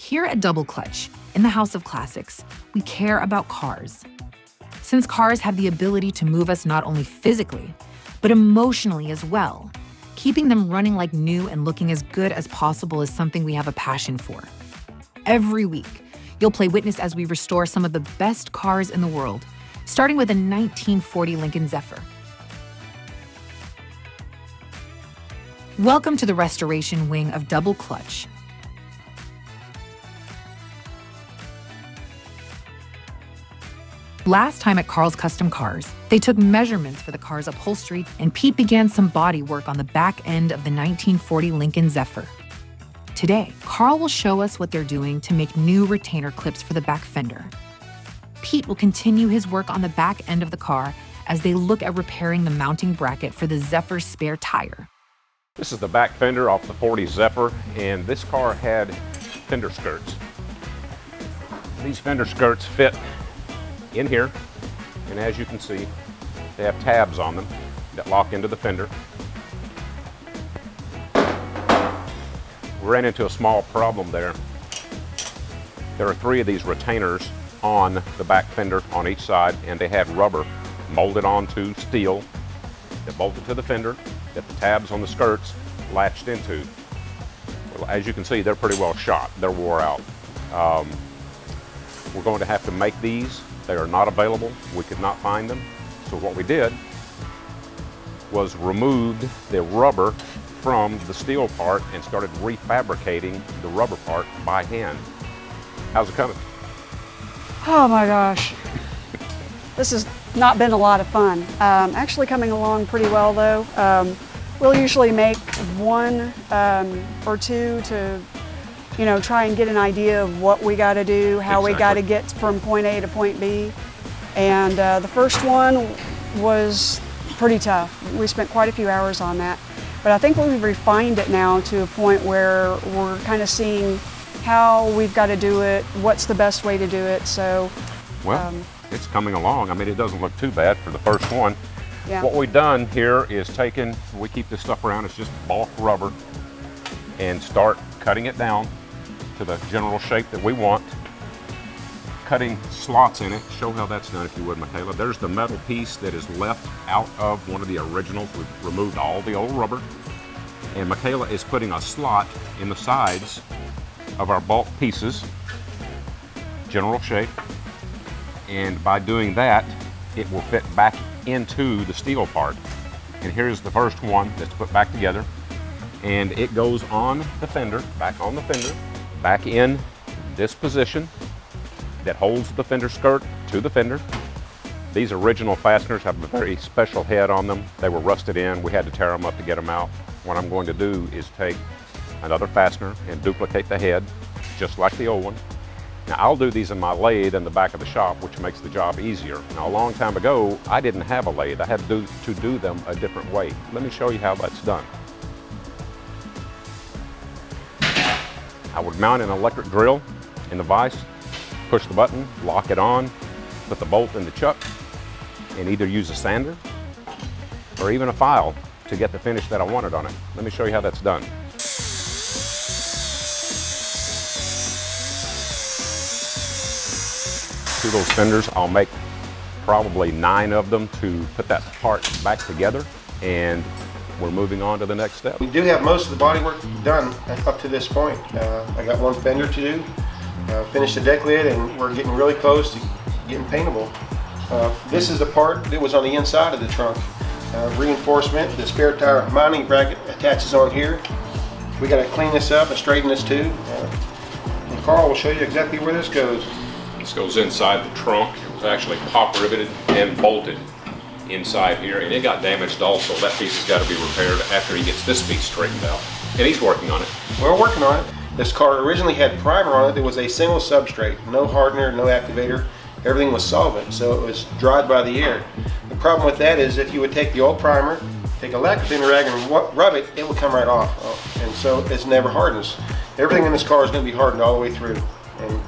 Here at Double Clutch, in the House of Classics, we care about cars. Since cars have the ability to move us not only physically, but emotionally as well, keeping them running like new and looking as good as possible is something we have a passion for. Every week, you'll play witness as we restore some of the best cars in the world, starting with a 1940 Lincoln Zephyr. Welcome to the restoration wing of Double Clutch. Last time at Carl's Custom Cars, they took measurements for the car's upholstery, and Pete began some body work on the back end of the 1940 Lincoln Zephyr. Today, Carl will show us what they're doing to make new retainer clips for the back fender. Pete will continue his work on the back end of the car as they look at repairing the mounting bracket for the Zephyr's spare tire. This is the back fender off the 40 Zephyr, and this car had fender skirts. These fender skirts fit in here, and as you can see, they have tabs on them that lock into the fender. We ran into a small problem there. There are 3 of these retainers on the back fender on each side, and they had rubber molded onto steel that bolted to the fender that the tabs on the skirts latched into. Well, as you can see, they're pretty well shot. They're wore out. We're going to have to make these. They are not available. We could not find them. So what we did was removed the rubber from the steel part and started refabricating the rubber part by hand. How's it coming? Oh my gosh. This has not been a lot of fun. Actually coming along pretty well though. We'll usually make 1 or 2 to try and get an idea of what we got to do, how we got to get from point A to point B. And the first one was pretty tough. We spent quite a few hours on that. But I think we've refined it now to a point where we're kind of seeing how we've got to do it, what's the best way to do it. So, well, it's coming along. I mean, it doesn't look too bad for the first one. Yeah. What we've done here is we keep this stuff around, it's just bulk rubber, and start cutting it down to the general shape that we want. Cutting slots in it. Show how that's done if you would, Michaela. There's the metal piece that is left out of one of the originals. We've removed all the old rubber. And Michaela is putting a slot in the sides of our bulk pieces, general shape. And by doing that, it will fit back into the steel part. And here's the first one that's put back together. And it goes on the fender, back on the fender, back in this position that holds the fender skirt to the fender. These original fasteners have a very special head on them. They were rusted in. We had to tear them up to get them out. What I'm going to do is take another fastener and duplicate the head, just like the old one. Now, I'll do these in my lathe in the back of the shop, which makes the job easier. Now, a long time ago, I didn't have a lathe. I had to do them a different way. Let me show you how that's done. I would mount an electric drill in the vise, push the button, lock it on, put the bolt in the chuck, and either use a sander or even a file to get the finish that I wanted on it. Let me show you how that's done. To those fenders, I'll make probably 9 of them to put that part back together, and we're moving on to the next step. We do have most of the bodywork done up to this point. I got 1 fender to do, finished the deck lid, and we're getting really close to getting paintable. This is the part that was on the inside of the trunk. Reinforcement, the spare tire mounting bracket attaches on here. We got to clean this up and straighten this too. And Carl will show you exactly where this goes. This goes inside the trunk. It was actually pop riveted and bolted inside here, and it got damaged also. That piece has got to be repaired after he gets this piece straightened out. And he's working on it. We're working on it. This car originally had primer on it. There was a single substrate, no hardener, no activator. Everything was solvent, so it was dried by the air. The problem with that is if you would take the old primer, take a lacquer thinner rag and rub it, it would come right off. And so it never hardens. Everything in this car is going to be hardened all the way through. And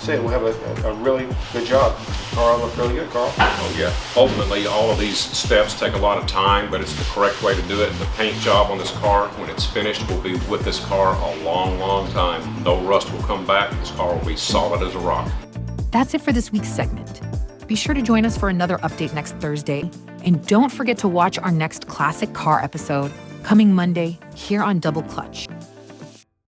say we'll have a really good job. Carl, look really good, Carl. Oh yeah. Ultimately, all of these steps take a lot of time, but it's the correct way to do it. The paint job on this car, when it's finished, will be with this car a long, long time. No rust will come back. This car will be solid as a rock. That's it for this week's segment. Be sure to join us for another update next Thursday. And don't forget to watch our next classic car episode coming Monday here on Double Clutch.